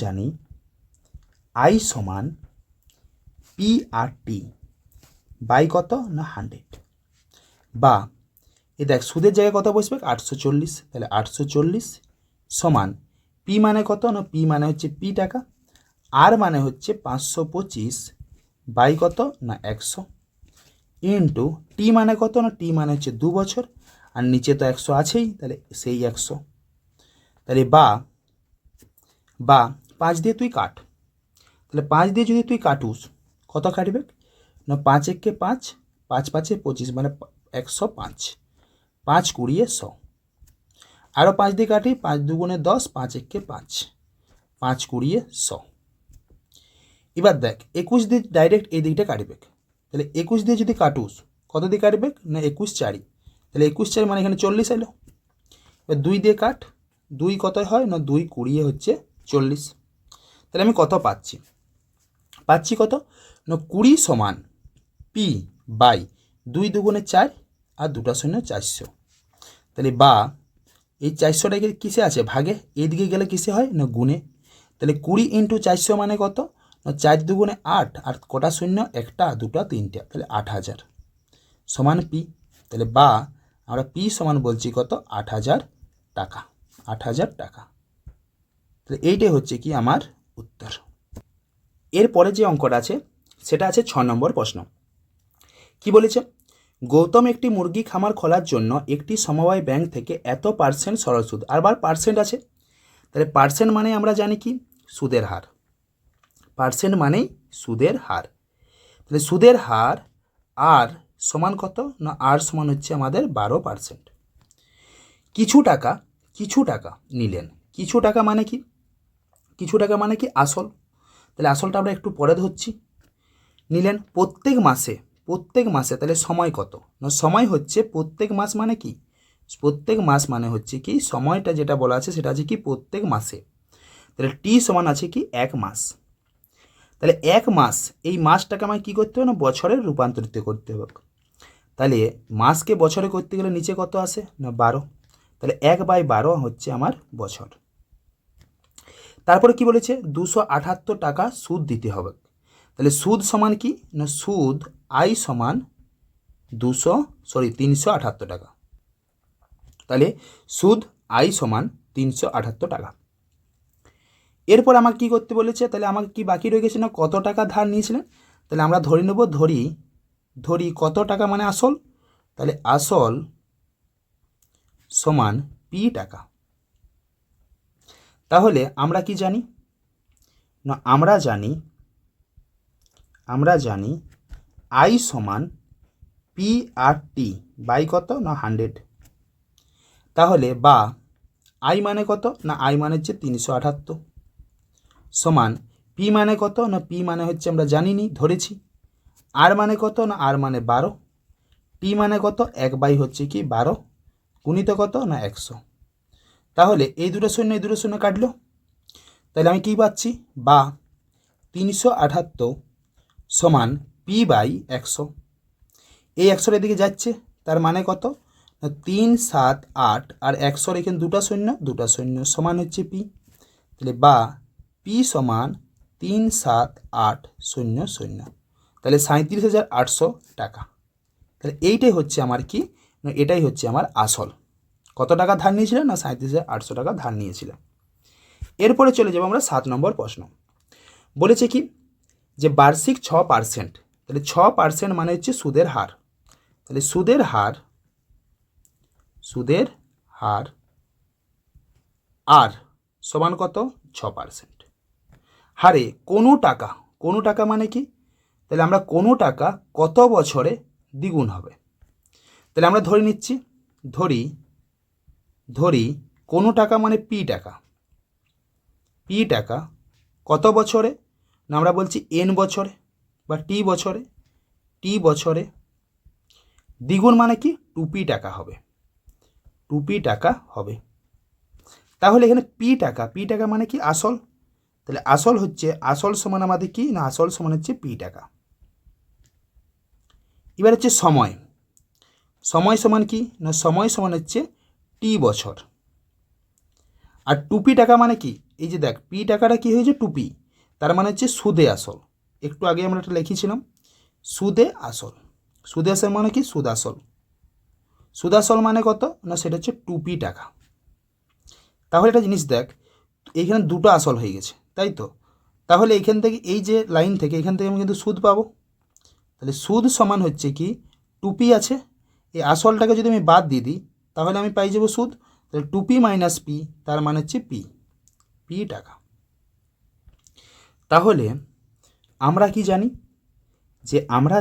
জানি আই সমান পি আর টি বাই কত না 100, বা এ দেখ সুদের জায়গায় কত বসবে 840, তাহলে 840 সমান পি মানে কত না পি মানে হচ্ছে পি টাকা, আর মানে হচ্ছে 525 বাই কত না 100 ইন্টু টি মানে কত না টি মানে হচ্ছে 2 বছর, আর নিচে তো 100 আছেই, তাহলে সেই 100। তাহলে বা 5 দিয়ে তুই কাট, তাহলে 5 দিয়ে যদি তুই কাটুস কত কাটবে না 5 একে 5, 5 5 25 মানে 105, 5 20 100, আরও 5 দিয়ে কাটি 5 2 10, 5 একে 5, 5 20 100। এবার দেখ 21 দিয়ে ডাইরেক্ট এই দিকটা কাটবে, তাহলে 21 দিয়ে যদি কাটুস কত দিয়ে কাটবে না 21 4, তাহলে 21 মানে এখানে 40 এলো। এবার 2 দিয়ে কাট, 2 কত হয় না 2 20 হচ্ছে 40। তাহলে আমি কত পাচ্ছি কত না 20 সমান পি বাই 2 দুগুণে 4 আর 2টা শূন্য 400। তাহলে বা এই 400টাকে কিসে আছে ভাগে, এইদিকে গেলে কিসে হয় না গুণে। তাহলে 20 ইন্টু 400 মানে কত না 4 দুগুণে 8 আর কটা শূন্য, একটা দুটা তিনটা, তাহলে 8000 সমান পি। তাহলে বা আমরা পি সমান বলছি কত 8000 টাকা, 8000 টাকা। তাহলে এইটাই হচ্ছে কি আমার উত্তর। এরপরে যে অঙ্কটা আছে সেটা আছে 6 নম্বর প্রশ্ন। কি বলেছে, গৌতম একটি মুরগি খামার খোলার জন্য একটি সমবায় ব্যাংক থেকে এত % সরল সুদ, আবার পার্সেন্ট আছে। তাহলে পার্সেন্ট মানে আমরা জানি কি সুদের হার, পার্সেন্ট মানেই সুদের হার। তাহলে সুদের হার আর সমান কত না আর সমান হচ্ছে আমাদের 12%। কিছু টাকা নিলেন, কিছু টাকা মানে কি, কিছু টাকা মানে কি আসল। তাহলে আসলটা আমরা একটু পরে ধরছি। নিলেন প্রত্যেক মাসে, তাহলে সময় কত না সময় হচ্ছে প্রত্যেক মাস মানে কি, প্রত্যেক মাস মানে হচ্ছে কি সময়টা যেটা বলা আছে সেটা আছে কি প্রত্যেক মাসে। তাহলে টি সমান আছে কি 1 মাস। তাহলে 1 মাস, এই মাসটাকে আমায় কী করতে হবে না বছরে রূপান্তরিত করতে হবে। তাহলে মাসকে বছরে করতে গেলে নিচে কত আসে না 12। তাহলে 1/12 হচ্ছে আমার বছর। তারপরে কি বলেছে 278 টাকা সুদ দিতে হবে। তাহলে সুদ সমান কি না সুদ আই সমান 378 টাকা। তাহলে সুদ আই সমান 378 টাকা। এরপর আমাকে কী করতে বলেছে, তাহলে আমাকে কি বাকি রয়ে গেছে না কত টাকা ধার নিয়েছিলেন। তাহলে আমরা ধরে নেব, ধরি কত টাকা মানে আসল, তাহলে আসল সমান পি টাকা। তাহলে আমরা কি জানি না আমরা জানি আই সমান পি আর টি বাই কত না 100। তাহলে বা আই মানে কত না আই মানে হচ্ছে 378 সমান পি মানে কত না পি মানে হচ্ছে আমরা জানিনি ধরেছি, আর মানে কত না আর মানে 12, টি মানে কত 1 হচ্ছে কি 12 গুণিত কত না 100। তাহলে এই দুটো শূন্য কাটলো। তাহলে আমি কি পাচ্ছি বা 378 সমান পি বাই 100। এই 100 এদিকে যাচ্ছে, তার মানে কত না 3 7 8 আর 100 এখানে দুটো শূন্য সমান হচ্ছে পি। তাহলে বা পি সমান 3 7 8 0 0, তাহলে 37,800 টাকা। তাহলে এইটাই হচ্ছে আমার কি না এটাই হচ্ছে আমার আসল। কত টাকা ধার নিয়েছিলেন না 37,800 টাকা ধার নিয়েছিলেন। এরপরে চলে যাব আমরা 7 নম্বর প্রশ্ন। বলেছে কি যে বার্ষিক 6%, তাহলে 6% মানে হচ্ছে সুদের হার। তাহলে সুদের হার আর সমান কত 6%। হারে কোনো টাকা মানে কি, তাহলে আমরা কোনো টাকা কত বছরে দ্বিগুণ হবে। তাহলে আমরা ধরে নিচ্ছি, ধরি কোনো টাকা মানে পি টাকা কত বছরে না আমরা বলছি এন বছরে বা টি বছরে দ্বিগুণ মানে কি 2p টাকা হবে, 2p টাকা হবে। তাহলে এখানে পি টাকা মানে কি আসল। তাহলে আসল সমান আমাদের কি না আসল সমান হচ্ছে পি টাকা। এবার হচ্ছে সময় সমান কি না সময় সমান হচ্ছে টি বছর। আর 2p টাকা মানে কি, এই যে দেখ পি টাকাটা কি হয়েছে 2p, তার মানে হচ্ছে সুদে আসল। একটু আগে আমরা একটা লিখেছিলাম সুদে আসল মানে কি সুদ আসল মানে কত না সেটা হচ্ছে 2p টাকা। তাহলে একটা জিনিস দেখ, এইখানে দুটো আসল হয়ে গেছে তাই তো। তাহলে এইখান থেকে এই যে লাইন থেকে এখান থেকে আমি কিন্তু সুদ পাবো। তাহলে সুদ সমান হচ্ছে কি 2p আছে, এই আসলটাকে যদি আমি বাদ দিয়ে দিই তাহলে আমি পাই যাবো সুদ। তাহলে 2p মাইনাস পি তার মানে হচ্ছে পি টাকা। তাহলে আমরা কি জানি যে আমরা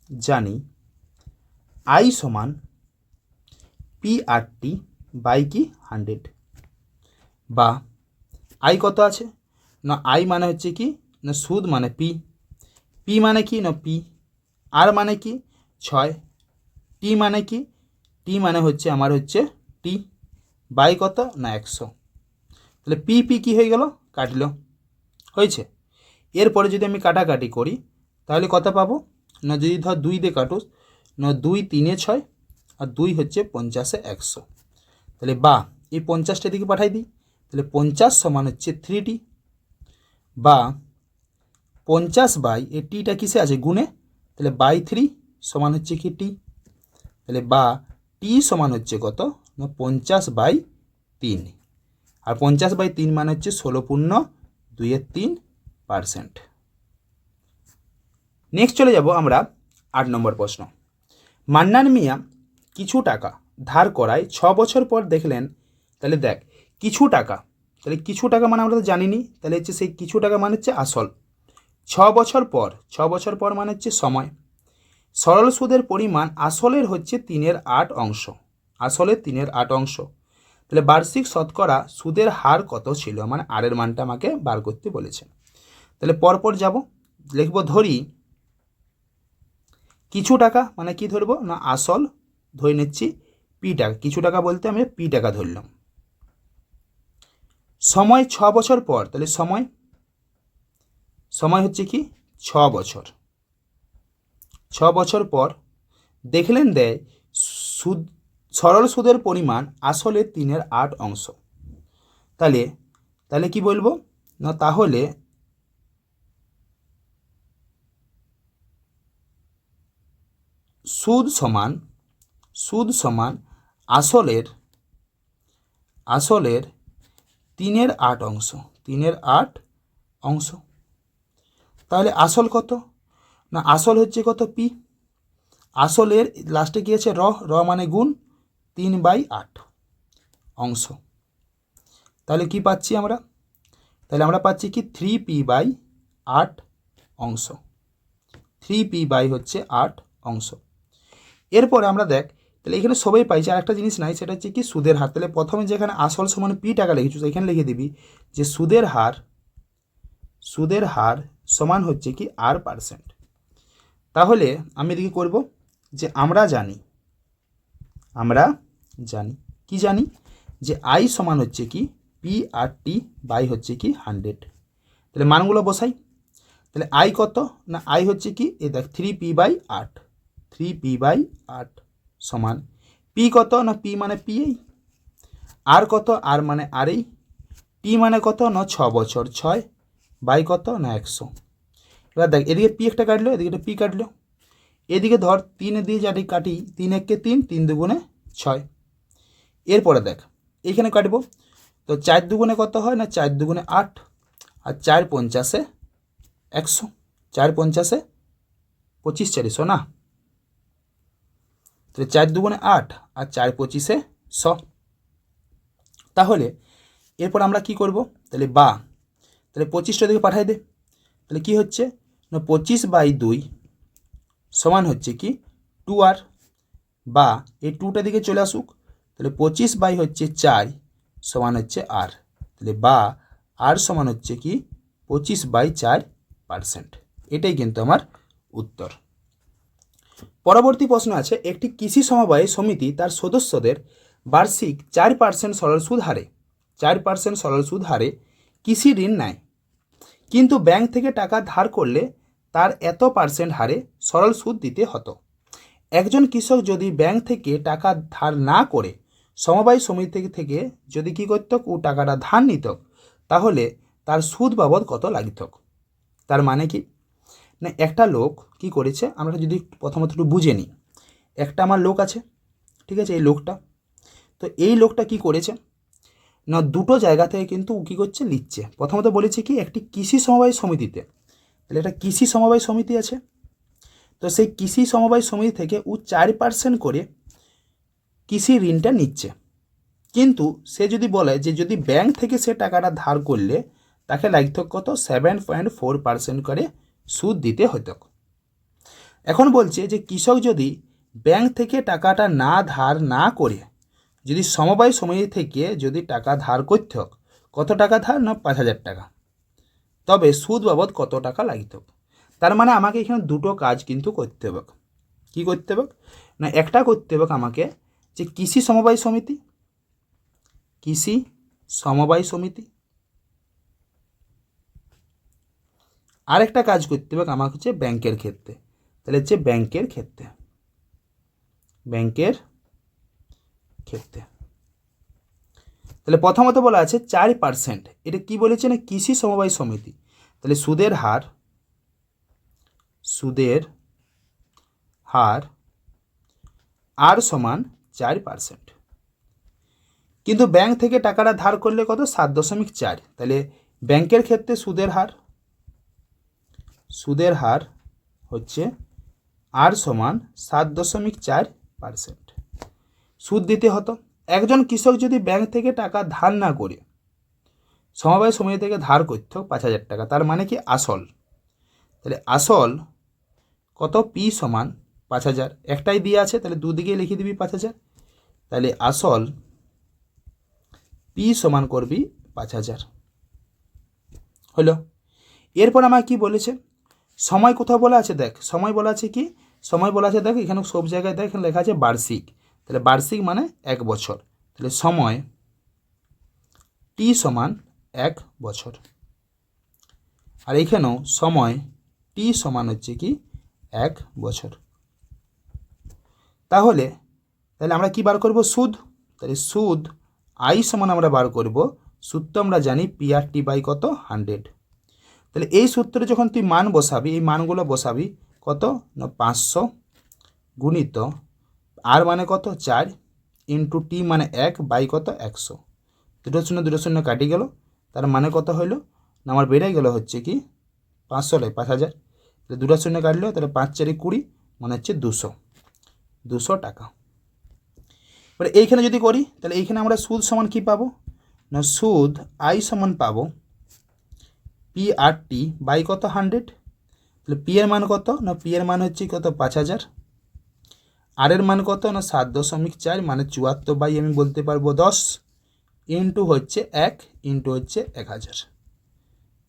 জানি আই সমান পি আর টি বাই কি 100। বা আই কত আছে না আই মানে হচ্ছে কি না সুদ মানে পি মানে কি না পি, আর মানে কি 6 টি মানে কি, টি মানে হচ্ছে আমার হচ্ছে টি বাই কত না 100। তাহলে পি পি কী হয়ে গেল, কাটলো, হয়েছে। এরপরে যদি আমি কাটাকাটি করি তাহলে কত পাবো না, যদি ধর 2 দিয়ে কাটুস না, 2 3 6 আর 2 হচ্ছে 50 100। তাহলে বা এই 50টা দিকে পাঠাই দিই, তাহলে 50 সমান হচ্ছে 3t, বা 50 বাই এই টিটা কিসে আছে গুণে, তাহলে বাই 3 সমান হচ্ছে কি টি। তাহলে বা টি সমান হচ্ছে কত না 50/3, আর 50/3 মানে হচ্ছে 16.2%। নেক্সট চলে যাব আমরা 8 নম্বর প্রশ্ন। মান্নান মিয়া কিছু টাকা ধার করায় 6 বছর পর দেখলেন, তাহলে দেখ কিছু টাকা, তাহলে কিছু টাকা মানে আমরা তো জানিনি, তাহলে হচ্ছে সেই কিছু টাকা মানে হচ্ছে আসল। 6 বছর পর, 6 বছর পর মানে হচ্ছে সময়। সরল সুদের পরিমাণ আসলের হচ্ছে 3/8 অংশ, আসলের 3/8 অংশ। তাহলে বার্ষিক শতকরা সুদের হার কত ছিল, মানে আরের মানটা আমাকে বার করতে বলেছে। তাহলে পরপর যাব, লিখব ধরি কিছু টাকা মানে কি ধরবো না আসল, ধরে নিচ্ছি পি টাকা, কিছু টাকা বলতে আমি পি টাকা ধরলাম। সময় 6 বছর পর, তাহলে সময়, সময় হচ্ছে কি 6 বছর, 6 বছর পর দেখলেন দেয় সুদ, সরল সুদের পরিমাণ আসলে 3/8 অংশ। তাহলে তাহলে কি বলবো না, তাহলে সুদ সমান, সুদ সমান আসলের, আসলের 3/8 অংশ, 3/8 অংশ। তাহলে আসল কত না, আসল হচ্ছে কত পি, আসলের লাস্টে কি আছে র, র মানে গুণ 3/8 অংশ। তাহলে কি পাচ্ছি আমরা, তাহলে আমরা পাচ্ছি কি 3p/8 অংশ, 3p/ হচ্ছে 8 অংশ। এরপরে আমরা দেখ, তাহলে এখানে সবাই পাইছে, আর একটা জিনিস নাই, সেটা হচ্ছে কি সুদের হার। তাহলে প্রথমে যেখানে আসল সমান পি টাকা লিখেছো সেখানে লিখে দিবি যে সুদের হার, সুদের হার সমান হচ্ছে কি r%। তাহলে আমি এদিকে করব যে আমরা জানি, আমরা জানি কি জানি যে আই সমান হচ্ছে কি PRT বাই হচ্ছে কি 100। তাহলে মানগুলো বসাই, তাহলে আই কত না আই হচ্ছে কি এ দেখ 3p/8, 3p/8 সমান পি কত না পি মানে পি, আর কত আর মানে আর, টি মানে কত না 6 বছর, 6 বাই কত না 100। এবার দেখ এদিকে পি একটা কাটলো, এদিকে একটা পি কাটলো, এদিকে ধর 3 দিয়ে যাটি কাটি, 3 1 3, 3 2 6। এরপরে দেখ এইখানে কাটবো, তো 4 2 কত হয় না 4 2 8, আর 4 50 100, 4 50 25 400 না, তাহলে 4 2 8 আর 4 25 100। তাহলে এরপর আমরা কি করব, তাহলে বা তাহলে 25টা দিকে পাঠাই দে, তাহলে কি হচ্ছে না 25/2 সমান হচ্ছে কি 2r, বা এই 2টা দিকে চলে আসুক, তাহলে 25 হচ্ছে 4 সমান হচ্ছে আর, তাহলে বা আর সমান হচ্ছে কি 25/4%। এটাই কিন্তু আমার উত্তর। পরবর্তী প্রশ্ন আছে, একটি কৃষি সমবায় সমিতি তার সদস্যদের বার্ষিক 4% সরল সুদ হারে, 4% সরল সুদ হারে কৃষি ঋণ নেয়, কিন্তু ব্যাংক থেকে টাকা ধার করলে তার এত % হারে সরল সুদ দিতে হতো। একজন কৃষক যদি ব্যাংক থেকে টাকা ধার না করে সমবায় সমিতি থেকে যদি কী করত ও টাকাটা ধার নিত, তাহলে তার সুদ বাবদ কত লাগিত। তার মানে কি না, একটা লোক কি করেছে আমরা যদি প্রথমত একটু বুঝে নিই। একটা আমার লোক আছে, ঠিক আছে, এই লোকটা, তো এই লোকটা কি করেছে না দুটো জায়গা থেকে কিন্তু ও কী করছে লিখছে। প্রথমত বলেছে কি একটি কৃষি সমবায় সমিতিতে, তাহলে একটা কৃষি সমবায় সমিতি আছে, তো সেই কৃষি সমবায় সমিতি থেকে ও 4% করে কৃষি ঋণটা নিচ্ছে। কিন্তু সে যদি বলে যে যদি ব্যাংক থেকে সে টাকাটা ধার করলে তাকে লাগত কত 7.4% করে সুদ দিতে হতো। এখন বলছে যে কৃষক যদি ব্যাংক থেকে টাকাটা না ধার না করে যদি সমবায় সমিতি থেকে যদি টাকা ধার করতে হোক, কত টাকা ধার না 5,000 টাকা, তবে সুদ বাবদ কত টাকা লাগিত। তার মানে আমাকে এখানে দুটো কাজ কিন্তু করতে হবে। কী করতে হবে না একটা করতে হবে আমাকে যে কৃষি সমবায় সমিতি, কৃষি সমবায় সমিতি। আরেকটা কাজ করতে হবে আমাকে হচ্ছে ব্যাংকের ক্ষেত্রে, তাহলে হচ্ছে ব্যাংকের ক্ষেত্রে, ব্যাংকের ক্ষেত্রে। তাহলে প্রথমত বলা আছে 4%, এটা কি বলেছে না কৃষি সমবায় সমিতি, তাহলে সুদের হার, সুদের হার আর সমান 4%। কিন্তু ব্যাংক থেকে টাকাটা ধার করলে কত 7.4, তাহলে ব্যাংকের ক্ষেত্রে সুদের হার, সুদের হার হচ্ছে আর সমান 7.4%। সুদ দিতে হতো। একজন কৃষক যদি ব্যাংক থেকে টাকা ধার না করে সমবায় সমিতি থেকে ধার করত 5,000 টাকা, তার মানে কি আসল, তাহলে আসল কত পি সমান 5,000, একটাই দিয়ে আছে তাহলে দুদিকে লিখে দিবি 5,000, তাহলে আসল পি সমান করবি 5,000 হলো। এরপর আমার কি বলেছে সময় কোথাও বলা আছে, দেখ সময় বলা আছে কি, সময় বলা আছে দেখ এখানে সব জায়গায় দেখ এখানে লেখা আছে বার্ষিক, তাহলে বার্ষিক মানে 1 বছর, তাহলে সময় টি সমান 1 বছর। আর এইখানেও সময় টি সমান হচ্ছে কি 1 বছর। তাহলে তাহলে আমরা কি বার করব সুদ, তাহলে সুদ আই সমান আমরা বার করব, সুদ তো আমরা জানি পিআরটি বাই কত 100। তাহলে এই সূত্রে যখন তুই মান বসাবি, এই মানগুলো বসাবি কত না 500 গুণিত আর মানে কত 4 ইন্টু টি মানে 1 বাই কত 100, দুটো শূন্য কাটি গেল, তার মানে কত হইল না আমার বেড়ে গেল হচ্ছে কি 500 নয় 5,000, তাহলে দুটো শূন্য কাটলেও তাহলে 5 4 20 মানে হচ্ছে 200 টাকা। এবারে এইখানে যদি করি তাহলে এইখানে আমরা সুদ সমান কি পাবো না সুদ আই সমান পাবো পি আর টি বাই কত 100, তাহলে পি এর মান কত না পি এর মান হচ্ছে কত 5,000, আর এর মান কত না 7.4 মানে 74 বাই আমি বলতে পারবো 10 ইন্টু হচ্ছে 1 ইন্টু হচ্ছে 1,000,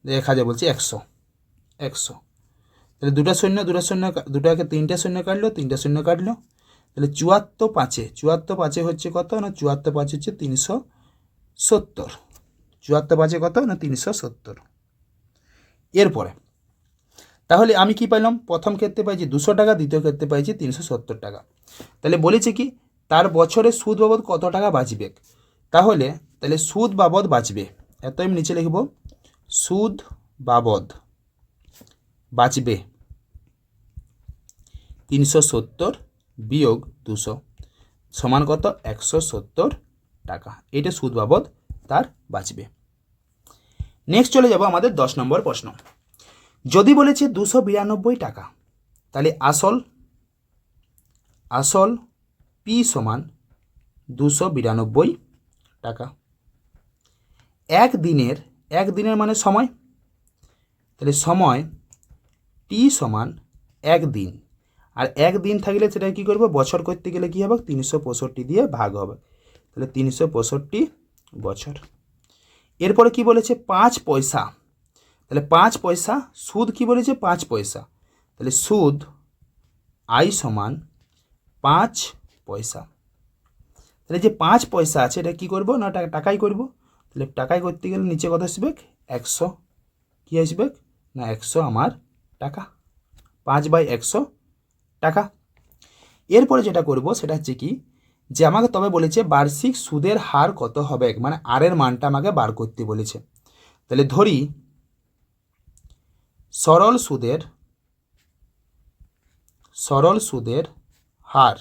1,000 বলছি 100, তাহলে দুটো শূন্য দুটোকে 3টে শূন্য কাটলো 3টে শূন্য কাটলো, তাহলে 74 5 হচ্ছে কত না 74 5 হচ্ছে 370, 74 5 কত না 370। এরপরে তাহলে আমি কি পাইলাম, প্রথম ক্ষেত্রে পাইছি 200 টাকা, দ্বিতীয় ক্ষেত্রে পাইছি 370 টাকা। তাহলে বলেছে কি তার বছরে সুদ বাবদ কত টাকা বাঁচবে, তাহলে তাহলে সুদ বাবদ বাঁচবে, এত আমি নিচে লিখব সুদ বাবদ বাঁচবে 370 বিয়োগ 200 সমান কত 170 টাকা, এটা সুদ বাবদ তার বাঁচবে। নেক্সট চলে যাব আমাদের 10 নম্বর প্রশ্ন। যদি বলেছে 292 টাকা, তাহলে আসল পি সমান 292 টাকা। একদিনের মানে সময়, তাহলে সময় টি সমান 1 দিন, আর 1 দিন থাকলে সেটা কী করবো বছর করতে গেলে কী হবে 365 দিয়ে ভাগ হবে, তাহলে 365 বছর। এরপরে কি বলেছে 5 পয়সা, তাহলে 5 পয়সা সুদ কি বলেছে 5 পয়সা, তাহলে সুদ আই সমান 5 পয়সা। তাহলে যে 5 পয়সা আছে এটা কী করবো না টাকাই করব, তাহলে টাকায় করতে গেলে নিচে কত আসবে 100, কী আসবে না 100 আমার টাকা, 5/100 টাকা। এরপরে যেটা করব সেটা হচ্ছে কি যে আমাকে তবে বলেছে বার্ষিক সুদের হার কত হবে, মানে আর এর মানটা আমাকে বার করতে বলেছে। তাহলে ধরি সরল সুদের হার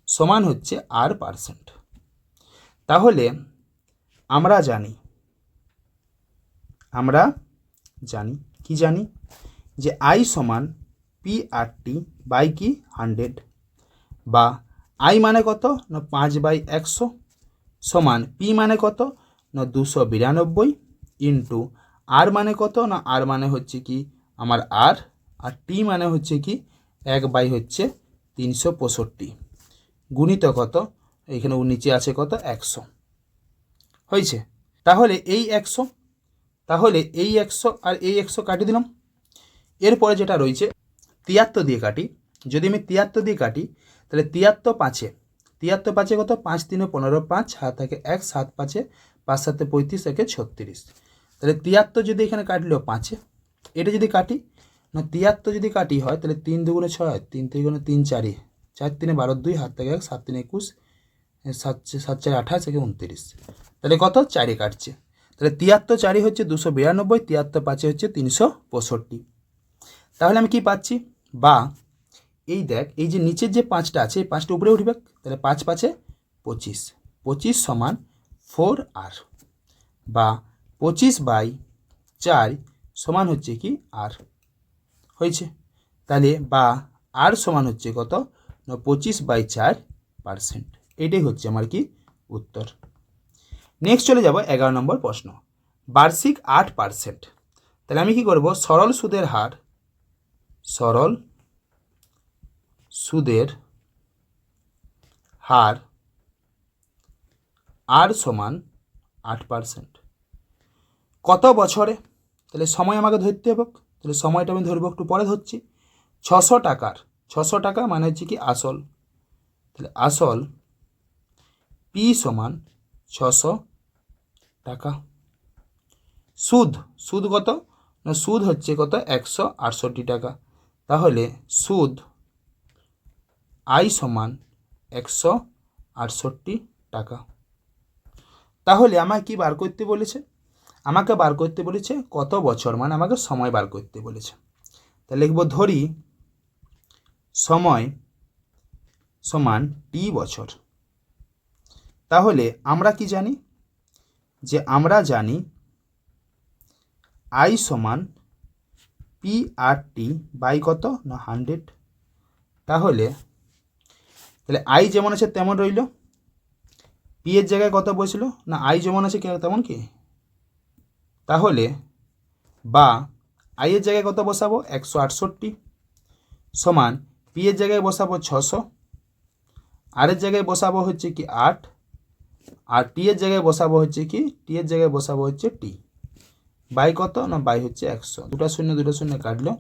সমান হচ্ছে R%। তাহলে আমরা জানি কি জানি যে আই সমান PRT বাই কি 100, বা আই মানে কত না 5/100 সমান পি মানে কত না 292 ইন্টু আর মানে কত না আর মানে হচ্ছে কি আমার আর টি মানে হচ্ছে কি 1/365 গুণিত কত এইখানে নিচে আছে কত 100 হয়েছে। তাহলে এই 100 আর এই 100 কাটি দিলাম। এরপরে যেটা রয়েছে 73 দিয়ে কাটি, যদি আমি 73 দিয়ে কাটি তাহলে 73 5 কত 5 3 15 5 হাত থাকে 1 7 5 5 7 35 1 36। তাহলে 73 যদি এখানে কাটলো 5, এটা যদি কাটি না 73 যদি কাটি হয় তাহলে 3 2 6 3 3 3 4 4 3 12 2 হাত থাকে 1 7 3 21 7 7 4 28 29। তাহলে কত 4 কাটছে। তাহলে 73 4 হচ্ছে 292, 73 5 হচ্ছে 365। তাহলে আমি কি পাচ্ছি, বা এই দেখ এই যে নিচের যে 5টা আছে এই 5টা উপরে উঠবে, তাহলে 5 5 25, 25 সমান 4R, বা 25/4 সমান হচ্ছে কি আর হয়েছে। তাহলে বা আর সমান হচ্ছে কত না 25/4%। এটাই হচ্ছে আমার কি উত্তর। নেক্সট চলে যাব 11 নম্বর প্রশ্ন, বার্ষিক 8%। তাহলে আমি কি করব, সরল সুদের হার, সরল সুদের হার আর সমান 8%। কত বছরে, তাহলে সময় আমাকে ধরতে হবে, তাহলে সময়টা আমি ধরবো একটু পরে ধরছি। 600 টাকার, 600 টাকা মানে হচ্ছে কি আসল, তাহলে আসল পি সমান 600 টাকা। সুদ, সুদ কত না সুদ হচ্ছে কত 168 টাকা। তাহলে সুদ আই সমান 168 টাকা। তাহলে আমাকে কি বার করতে বলেছে, আমাকে বার করতে বলেছে কত বছর, মানে আমাকে সময় বার করতে বলেছে। তাহলে লিখব ধরি সময় সমান টি বছর। তাহলে আমরা কি জানি, যে আমরা জানি আই সমান পি আর টি বাই কত না 100। তাহলে আই যেমন আছে তেমন রইল, পি এর জায়গায় কত বসল না আই যেমন আছে তেমন কি, তাহলে বা আই এর জায়গায় কত বসাবো 168 সমান পি এর জায়গায় বসাবো 600, আর এর জায়গায় বসাবো হচ্ছে কি 8, আর টি এর জায়গায় বসাবো হচ্ছে কি টি এর জায়গায় বসাবো হচ্ছে টি বাই কত না বাই হচ্ছে 100। দুটো শূন্য কাটলো।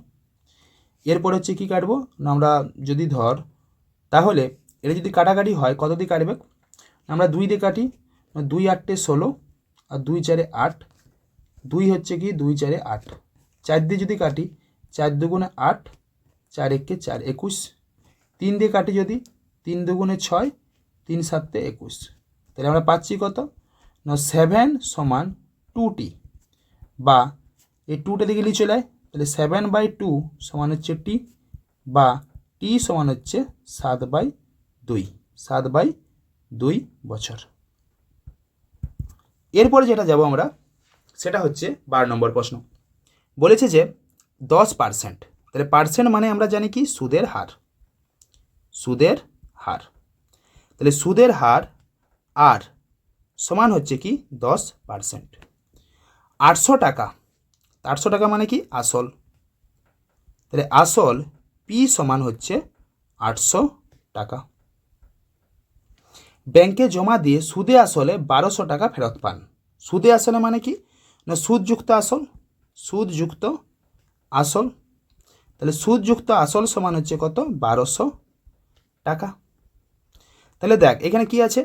এরপর হচ্ছে কি কাটবো না আমরা যদি ধর, তাহলে এটা যদি কাটাকাটি হয় কত দিয়ে কাটবে, আমরা 2 দিয়ে কাটি, 2 8 16 আর 2 4 8, 2 হচ্ছে কি 2 4 8। 4 দিয়ে যদি কাটি 4 2 8, 4 1 4 21। 3 দিয়ে কাটি যদি 3 2 6, 3 7 21। তাহলে আমরা পাচ্ছি কত না 7 সমান 2t, বা এই 2টা দিকে নিয়ে চলে যায়, তাহলে 7/2 সমান হচ্ছে টি, বা টি সমান হচ্ছে 7/2, 7/2 বছর। এরপরে যেটা যাব আমরা সেটা হচ্ছে 12 নম্বর প্রশ্ন, বলেছে যে 10%। তাহলে পার্সেন্ট মানে আমরা জানি কি সুদের হার, সুদের হার। তাহলে সুদের হার আর সমান হচ্ছে কি 10%। 800 টাকা, 800 টাকা মানে কি আসল, তাহলে আসল পি সমান হচ্ছে 800 টাকা। ব্যাংকে জমা দিয়ে সুদে আসলে 1200 টাকা ফেরত পান। সুদে আসলে মানে কি না সুদযুক্ত আসল, সুদযুক্ত আসল। তাহলে সুদযুক্ত আসল সমান হচ্ছে কত 1200 টাকা। তাহলে দেখ এখানে কি আছে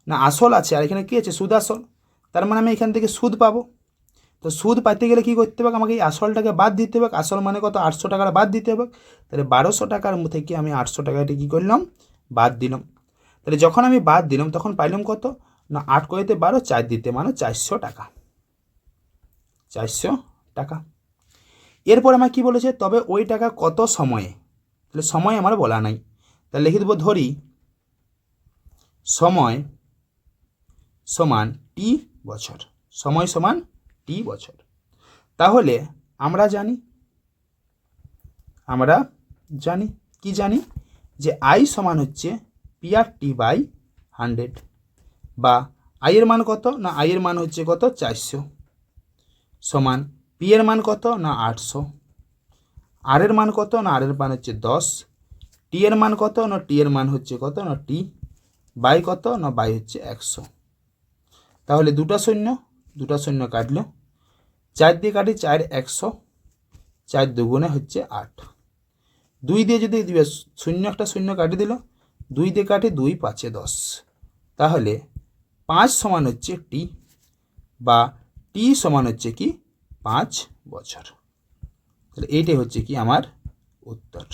না আসল আছে, আর এখানে কি আছে সুদ আসল, তার মানে আমি এখান থেকে সুদ পাবো। তো সুদ পাইতে গেলে কী করতে হবে, আমাকে এই আসলটাকে বাদ দিতে হবে। আসল মানে কত 800 টাকার বাদ দিতে হবে। তাহলে 1200 টাকার থেকে আমি 800 টাকাটি কী করলাম বাদ দিলাম। তাহলে যখন আমি বাদ দিলাম তখন পাইলাম কত না 8 করে 12 4 দিতে মানে 400 টাকা, 400 টাকা। এরপর আমার কি বলেছে, তবে ওই টাকা কত সময়ে, তাহলে সময় আমার বলা নাই, তাহলে লিখে দেবো ধরি সময় সমান টি বছর, সময় সমান টি বছর। তাহলে আমরা জানি কি জানি যে আই সমান হচ্ছে পি আর টি বাই 100, বা আই এর মান কত না আই এর মান হচ্ছে কত 400 সমান পি এর মান কত না 800, আর এর মান কত না আর এর মান হচ্ছে 10, টি এর মান কত না টি এর মান হচ্ছে কত না টি বাই কত না বাই হচ্ছে 100। তাহলে দুটো শূন্য কাটলো, 4 দিয়ে কাটি 4 100, 4 2 হচ্ছে 8, 2 দিয়ে যদি দিবে শূন্য একটা শূন্য কাটি দিল, 2 দিয়ে কাটে 2 5 10, তাহলে 5 সমান হচ্ছে টি, বা টি সমান হচ্ছে কি 5 বছর। তাহলে এইটাই হচ্ছে কি আমার উত্তর।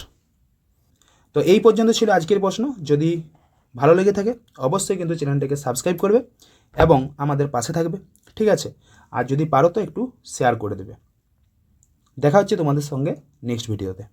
তো এই পর্যন্ত ছিল আজকের প্রশ্ন। যদি ভালো লেগে থাকে অবশ্যই কিন্তু চ্যানেলটাকে সাবস্ক্রাইব করবে এবং আমাদের পাশে থাকবে, ঠিক আছে? আর যদি পারো তো একটু শেয়ার করে দেবে। দেখা হচ্ছে তোমাদের সঙ্গে নেক্সট ভিডিওতে।